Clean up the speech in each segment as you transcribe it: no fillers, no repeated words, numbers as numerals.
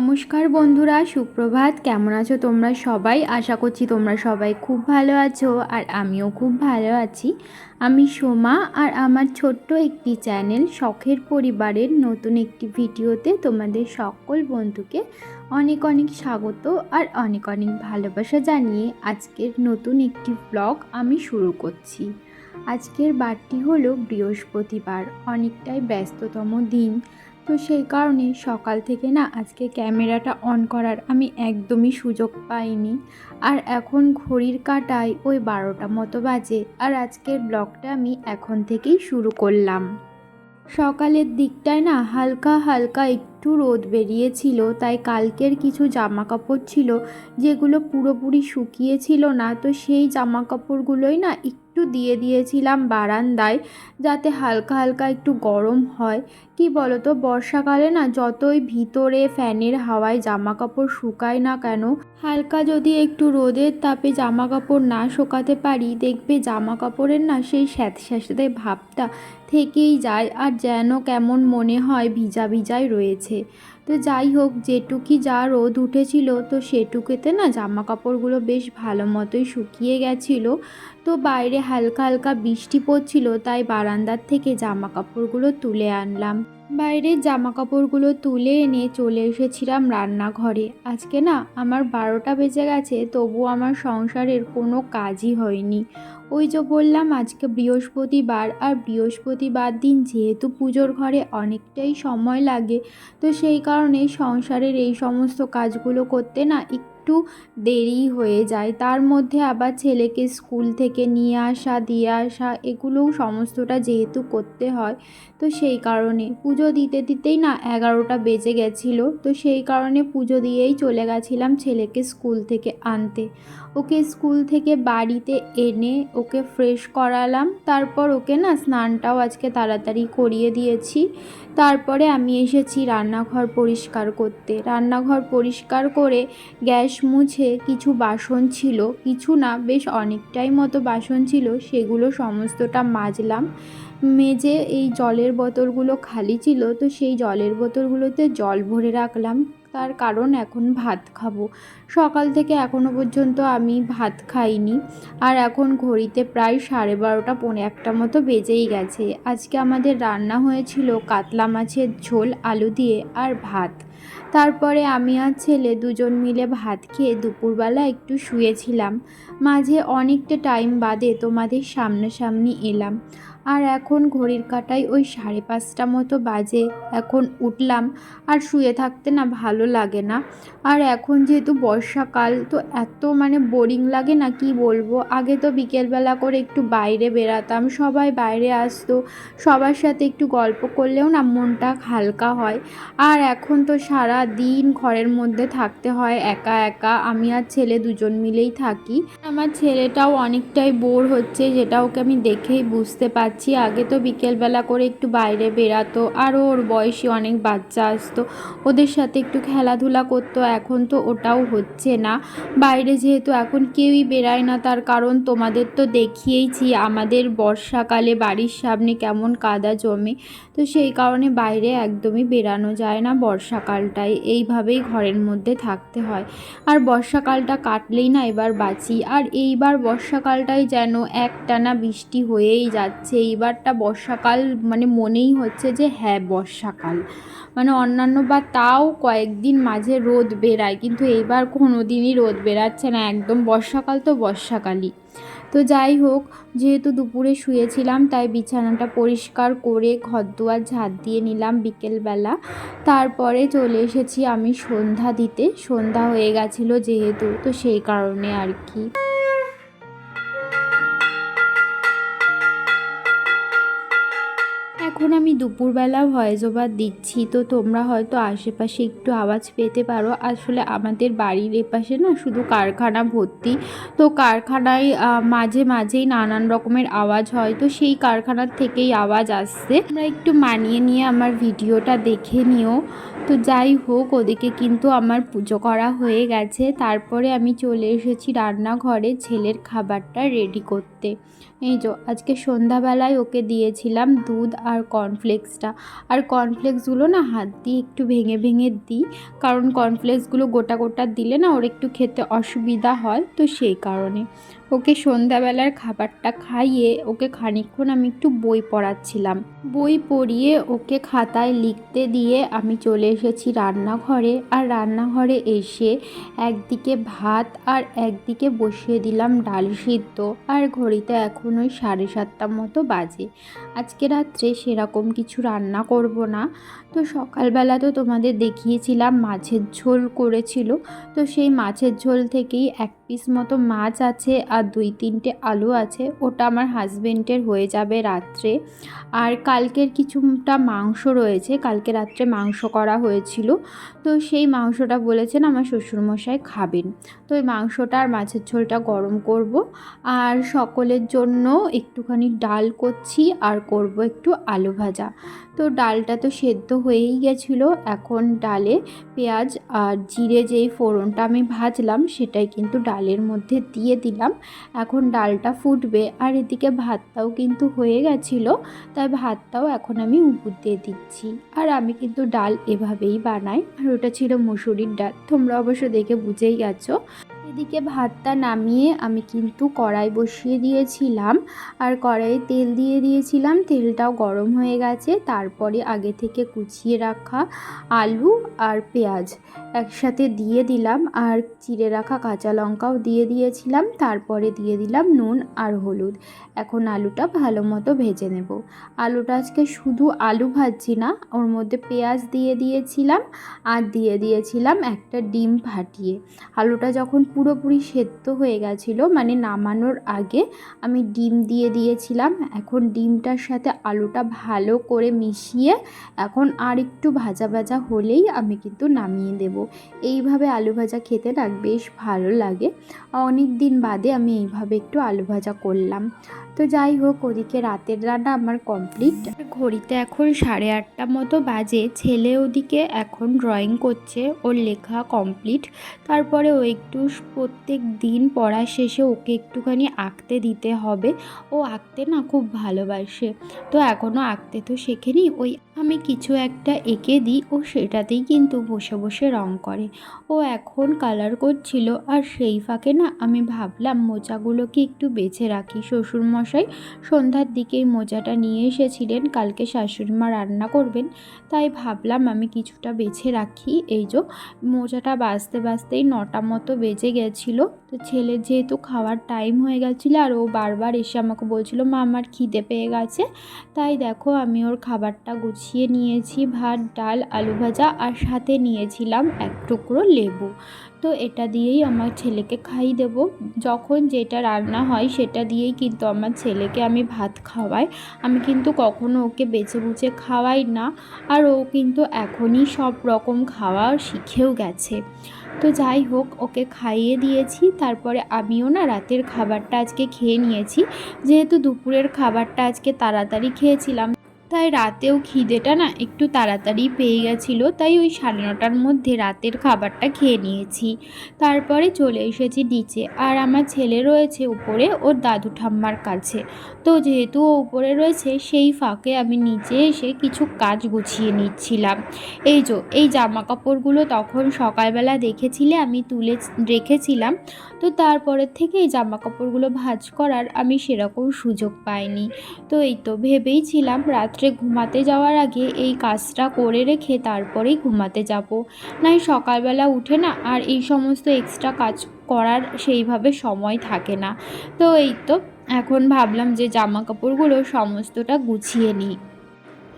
নমস্কার বন্ধুরা, সুপ্রভাত। কেমন আছো তোমরা সবাই? আশা করছি তোমরা সবাই খুব ভালো আছো আর আমিও খুব ভালো আছি। আমি সোমা আর আমার ছোট্ট একটি চ্যানেল শখের পরিবারের নতুন একটি ভিডিওতে তোমাদের সকল বন্ধুকে অনেক অনেক স্বাগত আর অনেক অনেক ভালোবাসা জানিয়ে আজকের নতুন একটি ব্লগ আমি শুরু করছি। আজকের বারটি হলো বৃহস্পতিবার, অনেকটাই ব্যস্ততম দিন। তো সেই কারণে সকাল থেকে না আজকে ক্যামেরাটা অন করার আমি একদমই সুযোগ পাইনি। আর এখন ঘড়ির কাঁটায় ওই 12টা মতো বাজে, আর আজকের ব্লগটা আমি এখন থেকেই শুরু করলাম। সকালের দিকটায় না হালকা হালকা একটু রোদ বেরিয়েছিল, তাই কালকের কিছু জামা কাপড় ছিল যেগুলো পুরোপুরি শুকিয়েছিল না, তো সেই জামা কাপড়গুলোই না একটু দিয়ে দিয়েছিলাম বারান্দায়, যাতে হালকা হালকা একটু গরম হয়। কি বলো তো, বর্ষাকালে না যতই ভিতরে ফ্যানের হাওয়ায় জামা কাপড় শুকায় না কেন, হালকা যদি একটু রোদের তাপে জামা কাপড় না শুকাতে পারি, দেখবে জামা কাপড়ের না সেই স্যাঁতস্যাঁতে ভাবটা থেকেই যায় আর যেন কেমন মনে হয় ভিজা ভিজাই রয়েছে। তো যাই হোক, যেটুকি যা রোদ উঠেছিল তো সেটুকুতে না জামা কাপড়গুলো বেশ ভালো মতোই শুকিয়ে গেছিলো। তো বাইরে হালকা হালকা বৃষ্টি পড়ছিল, তাই বারান্দার থেকে জামা কাপড়গুলো তুলে আনলাম। বাইরের জামা কাপড়গুলো তুলে এনে চলে এসেছিলাম রান্নাঘরে। আজকে না আমার 12টা বেজে গেছে, তবুও আমার সংসারের কোনো কাজই হয়নি। ওই যে বললাম আজকে বৃহস্পতিবার, আর বৃহস্পতিবার দিন যেহেতু পুজোর ঘরে অনেকটাই সময় লাগে, তো সেই কারণে সংসারের এই সমস্ত কাজগুলো করতে না একটু দেরি হয়ে যায়। তার মধ্যে আবার ছেলেকে স্কুল থেকে নিয়ে আসা, দিয়ে আসা, এগুলোও সমস্তটা যেহেতু করতে হয়, তো সেই কারণে পুজো দিতে দিতেই না 11টা বেজে গেছিলো। তো সেই কারণে পুজো দিয়েই চলে গেছিলাম ছেলেকে স্কুল থেকে আনতে। ওকে স্কুল থেকে বাড়িতে এনে ওকে ফ্রেশ করালাম, তারপর ওকে না স্নানটাও আজকে তাড়াতাড়ি করিয়ে দিয়েছি। তারপরে আমি এসেছি রান্নাঘর পরিষ্কার করতে। রান্নাঘর পরিষ্কার করে গ্যাস মুছে কিছু বাসন ছিল, কিছু না বেশ অনেকটাই মতো বাসন ছিল, সেগুলো সমস্তটা মাজলাম। মেজে এই জলের বোতলগুলো খালি ছিল, তো সেই জলের বোতলগুলোতে জল ভরে রাখলাম। তার কারণ এখন ভাত খাবো। সকাল থেকে এখনো পর্যন্ত আমি ভাত খাইনি, আর এখন ঘড়িতে প্রায় 12:30 পৌনে 1টা মতো বেজেই গেছে। আজকে আমাদের রান্না হয়েছিল কাতলা মাছের ঝোল আলু দিয়ে আর ভাত। তারপরে আমি আর ছেলে দুজন মিলে ভাত খেয়ে দুপুরবেলা একটু শুয়েছিলাম। মাঝে অনেকটা টাইম বাদে তোমাদের সামনাসামনি এলাম। আর এখন ঘড়ির কাঁটায় ওই 5:30 মতো বাজে। এখন উঠলাম, আর শুয়ে থাকতে না ভালো লাগে না। আর এখন যেহেতু বর্ষাকাল, তো এত বোরিং লাগে না, কি বলবো। আগে তো বিকেলবেলা করে একটু বাইরে বেরাতাম, সবাই বাইরে আসতো, সবার সাথে একটু গল্প করলেও না মনটা হালকা হয়। আর এখন তো সারা দিন ঘরের মধ্যে থাকতে হয় একা একা। আমি আর ছেলে দুজন মিলেই থাকি। আমার ছেলেটাও অনেকটাই বোর হচ্ছে, যেটা ওকে আমি দেখেই বুঝতে পারছি। আগে তো বিকেলবেলা করে একটু বাইরে বেরাতো, আরও ওর বয়সী অনেক বাচ্চা আসতো, ওদের সাথে একটু খেলাধুলা করতো। এখন তো ওটাও হচ্ছে না। বাইরে যেহেতু এখন কেউই বেরায় না, তার কারণ তোমাদের তো দেখিয়েইছি আমাদের বর্ষাকালে বাড়ির সামনে কেমন কাদা জমে। তো সেই কারণে বাইরে একদমই বেরানো যায় না বর্ষাকালটায়, এইভাবেই ঘরের মধ্যে থাকতে হয়। আর বর্ষাকালটা কাটলেই না এবার বাঁচি। আর এইবার বর্ষাকালটাই যেন একটানা বৃষ্টি হয়েই যাচ্ছে। এইবারটা বর্ষাকাল মনেই হচ্ছে যে হ্যাঁ বর্ষাকাল। অন্যান্য বা তাও কয়েকদিন মাঝে রোদ বেরায়, কিন্তু এইবার কোনো দিনই রোদ বেরাচ্ছে না, একদম বর্ষাকাল তো বর্ষাকালই। তো যাই হোক, যেহেতু দুপুরে শুয়েছিলাম তাই বিছানাটা পরিষ্কার করে ঘরদুয়ার ঝাড় দিয়ে নিলাম বিকেলবেলা। তারপরে চলে এসেছি আমি সন্ধ্যা দিতে। সন্ধ্যা হয়ে গেছিলো যেহেতু, তো সেই কারণে আর কি। এখন আমি দুপুরবেলা ভয়েস ওভার দিচ্ছি, তো তোমরা হয়তো আশেপাশে একটু আওয়াজ পেতে পারো। আসলে আমাদের বাড়ির এপাশে না শুধু কারখানা ভর্তি, তো কারখানায় মাঝে মাঝেই নানান রকমের আওয়াজ হয়, তো সেই কারখানার থেকেই আওয়াজ আসছে। তোমরা একটু মানিয়ে নিয়ে আমার ভিডিওটা দেখে নিও। তো যাই হোক, ওদিকে কিন্তু আমার পুজো করা হয়ে গেছে। তারপরে আমি চলে এসেছি রান্নাঘরে ছেলের খাবারটা রেডি করতে। এই যে আজকে সন্ধ্যাবেলায় ওকে দিয়েছিলাম দুধ আর কর্নফ্লেক্সটা। আর কর্নফ্লেক্সগুলো না হাত দিয়ে একটু ভেঙে ভেঙে দিই, কারণ কর্নফ্লেক্সগুলো গোটা গোটা দিলে না ওর একটু খেতে অসুবিধা হয়, তো সেই কারণে ওকে সন্ধ্যাবেলার খাবারটা খাইয়ে ওকে খানিকক্ষণ আমি একটু বই পড়াচ্ছিলাম। বই পড়িয়ে ওকে খাতায় লিখতে দিয়ে আমি চলে এসেছি রান্নাঘরে। আর রান্নাঘরে এসে একদিকে ভাত আর একদিকে বসিয়ে দিলাম ডাল সিদ্ধ। আর ঘড়িতে এখন ওই 7:30 মতো বাজে। আজকে রাত্রে সেরকম কিছু রান্না করব না। তো সকালবেলা তো তোমাদের দেখিয়েছিলাম মাছের ঝোল করেছিল, তো সেই মাছের ঝোল থেকেই 1 পিস মতো মাছ আছে আর 2-3টে আলু আছে, ওটা আমার হাজবেন্ডের হয়ে যাবে রাত্রে। আর কালকের কিছুটা মাংস রয়েছে, কালকে রাত্রে মাংস করা হয়েছিল, তো সেই মাংসটা বলেছেন আমার শ্বশুরমশাই খাবেন। তো ওই মাংসটা আর মাছের ঝোলটা গরম করব। আর সকলের জন্য একটুখানি ডাল করছি আর করব একটু আলু ভাজা। তো ডালটা তো সেদ্ধ হয়েই গেছিলো। এখন ডালে পেঁয়াজ আর জিরে যেই ফোড়নটা আমি ভাজলাম সেটাই কিন্তু ডালের মধ্যে দিয়ে দিলাম। এখন ডালটা ফুটবে আর এদিকে ভাতটাও কিন্তু হয়ে গেছিলো, তাই ভাতটাও এখন আমি উপর দিয়ে দিচ্ছি। আর আমি কিন্তু ডাল এভাবেই বানাই। আর ওটা ছিল মুসুরির ডাল, তোমরা অবশ্য দেখে বুঝেই গেছো। এদিকে ভাতটা নামিয়ে আমি কিন্তু কড়াই বসিয়ে দিয়েছিলাম আর কড়াইয়ে তেল দিয়ে দিয়েছিলাম, তেলটাও গরম হয়ে গেছে। তারপরে আগে থেকে কুচিয়ে রাখা আলু আর পেঁয়াজ একসাথে দিয়ে দিলাম আর চিড়ে রাখা কাঁচা লঙ্কাও দিয়ে দিয়েছিলাম। তারপরে দিয়ে দিলাম নুন আর হলুদ। এখন আলুটা ভালো মতো ভেজে নেব। আলুটা আজকে শুধু আলু ভাজছি না, ওর মধ্যে পেঁয়াজ দিয়ে দিয়েছিলাম আর দিয়ে দিয়েছিলাম একটা ডিম ফাটিয়ে। আলুটা যখন পুরোপুরি সেদ্ধ হয়ে গেছিলো, মানে নামানোর আগে আমি ডিম দিয়ে দিয়েছিলাম। এখন ডিমটার সাথে আলুটা ভালো করে মিশিয়ে এখন আর একটু ভাজা ভাজা হলেই আমি কিন্তু নামিয়ে দেব। এইভাবে আলু ভাজা খেতে না বেশ ভালো লাগে। অনেক দিন বাদে আমি এইভাবে একটু আলু ভাজা করলাম। তো যাই হোক, ওদিকে রাতের রান্না আমার কমপ্লিট। ঘড়িতে এখন 8:30 মতো বাজে। ছেলে ওদিকে এখন ড্রয়িং করছে, ওর লেখা কমপ্লিট। তারপরে ও একটু প্রত্যেক দিন পড়া শেষে ওকে একটুখানি আঁকতে দিতে হবে। ও আঁকতে না খুব ভালোবাসে, তো এখনও আঁকতে তো শেখেনি। ওই আমি কিছু একটা এঁকে দিই, ও সেটাতেই কিন্তু বসে বসে রং করে। ও এখন কালার করছিল আর সেই ফাঁকে না আমি ভাবলাম মোজাগুলোকে একটু বেছে রাখি। শ্বশুরমশাই সন্ধ্যার দিকেই মোজাটা নিয়ে এসেছিলেন, কালকে শাশুড়িমা রান্না করবেন, তাই ভাবলাম আমি কিছুটা বেছে রাখি। এই যে মোজাটা বাজতে বাজতেই 9টা মতো বেজে গেছিলো। তো ছেলের যেহেতু খাওয়ার টাইম হয়ে গেছিলো আর ও বারবার এসে আমাকে বলছিল মা আমার খিদে পেয়ে গেছে, তাই দেখো আমি ওর খাবারটা গুছিয়ে নিয়েছি। ভাত, ডাল, আলু ভাজা আর সাথে নিয়েছিলাম 1 টুকরো লেবু। তো এটা দিয়েই আমার ছেলেকে খাইয়ে দেবো। যখন যেটা রান্না হয় সেটা দিয়েই কিন্তু আমার ছেলেকে আমি ভাত খাওয়াই। আমি কিন্তু কখনো ওকে বেছে বুঝে খাওয়াই না। আর ও কিন্তু এখনই সব রকম খাওয়া শিখেও গেছে। তো যাই হোক, ওকে খাইয়ে দিয়েছি। তারপরে আমিও না রাতের খাবারটা আজকে খেয়ে নিয়েছি। যেহেতু দুপুরের খাবারটা আজকে তাড়াতাড়ি খেয়েছিলাম, তাই রাতেও খিদেটা না একটু তাড়াতাড়ি পেয়ে গেছিলো, তাই ওই 9:30টার মধ্যে রাতের খাবারটা খেয়ে নিয়েছি। তারপরে চলে এসেছি নিচে। আর আমার ছেলে রয়েছে উপরে ওর দাদু ঠাম্মার কাছে। তো যেহেতু ও উপরে রয়েছে, সেই ফাঁকে আমি নিচে এসে কিছু কাজ গুছিয়ে নিচ্ছিলাম। এই জামা কাপড়গুলো তখন সকালবেলা দেখেছিলে আমি তুলে রেখেছিলাম, তো তারপরের থেকে এই জামা কাপড়গুলো ভাঁজ করার আমি সেরকম সুযোগ পাইনি। তো এই তো ভেবেইছিলাম রাত্রে ঘুমাতে যাওয়ার আগে এই কাজটা করে রেখে তারপরেই ঘুমাতে যাব, নাই সকালবেলা উঠে না আর এই সমস্ত এক্সট্রা কাজ করার সেইভাবে সময় থাকে না। তো এই তো এখন ভাবলাম যে জামা কাপড়গুলো সমস্তটা গুছিয়ে নিই।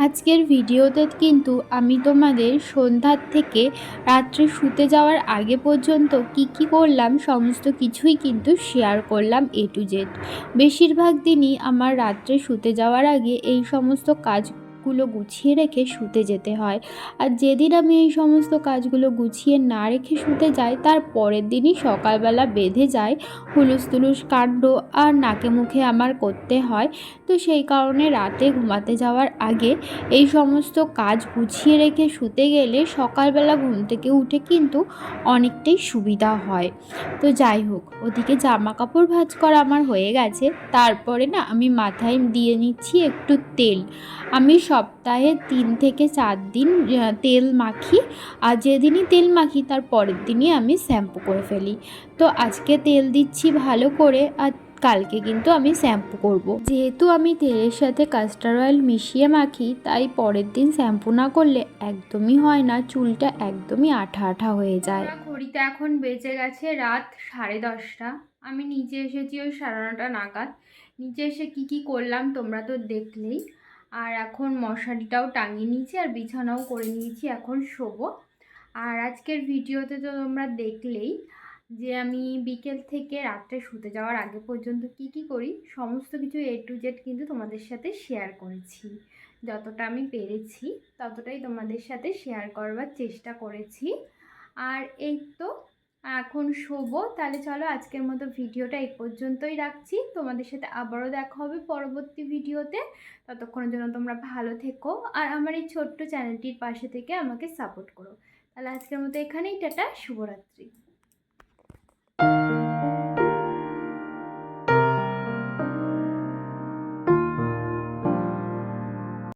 আজকের ভিডিওতে কিন্তু আমি তোমাদের সন্ধ্যার থেকে রাত্রে শুতে যাওয়ার আগে পর্যন্ত কি করলাম সমস্ত কিছুই কিন্তু শেয়ার করলাম A to Z। বেশিরভাগ দিনই আমার রাত্রে শুতে যাওয়ার আগে এই সমস্ত কাজ কাজগুলো গুছিয়ে রেখে শুতে যেতে হয়। আর যেদিন আমি এই সমস্ত কাজগুলো গুছিয়ে না রেখে শুতে যাই, তার পরের দিনই সকালবেলা বেঁধে যায় হুলুস কাণ্ড, আর নাকে মুখে আমার করতে হয়। তো সেই কারণে রাতে ঘুমাতে যাওয়ার আগে এই সমস্ত কাজ গুছিয়ে রেখে শুতে গেলে সকালবেলা ঘুম থেকে উঠে কিন্তু অনেকটাই সুবিধা হয়। তো যাই হোক, ওদিকে জামা কাপড় ভাঁজ করা আমার হয়ে গেছে। তারপরে না আমি মাথায় দিয়ে নিচ্ছি একটু তেল। আমি সপ্তাহে 3 থেকে 4 দিন তেল মাখি, আর যেদিনই তেল মাখি তার পরের দিনই আমি শ্যাম্পু করে ফেলি। তো আজকে তেল দিচ্ছি ভালো করে, আর কালকে কিন্তু আমি শ্যাম্পু করব। যেহেতু আমি তেলের সাথে কাস্টার অয়েল মিশিয়ে মাখি, তাই পরের দিন শ্যাম্পু না করলে একদমই হয় না, চুলটা একদমই আঠা আঠা হয়ে যায়। ঘড়িতে এখন বেজে গেছে রাত 10:30। আমি নিচে এসেছি ওই 9:30 নাগাদ। নিচে এসে কি করলাম তোমরা তো দেখলেই। আর এখন মশারিটাও টাঙিয়ে নিয়েছি আর বিছানাও করে নিয়েছি, এখন শোবো। আর আজকের ভিডিওতে তো তোমরা দেখলেই যে আমি বিকেল থেকে রাত্রে শুতে যাওয়ার আগে পর্যন্ত কি করি, সমস্ত কিছু A to Z কিন্তু তোমাদের সাথে শেয়ার করেছি। যতটা আমি পেরেছি ততটাই তোমাদের সাথে শেয়ার করবার চেষ্টা করেছি। আর এই তো এখন শোবো। তাহলে চলো আজকের মতো ভিডিওটা এই পর্যন্তই রাখছি। তোমাদের সাথে আবারও দেখা হবে পরবর্তী ভিডিওতে। ততক্ষণের জন্য তোমরা ভালো থেকো আর আমার এই ছোট্ট চ্যানেলটির পাশে থেকে আমাকে সাপোর্ট করো। তাহলে আজকের মতো এখানেই টাটা, শুভরাত্রি।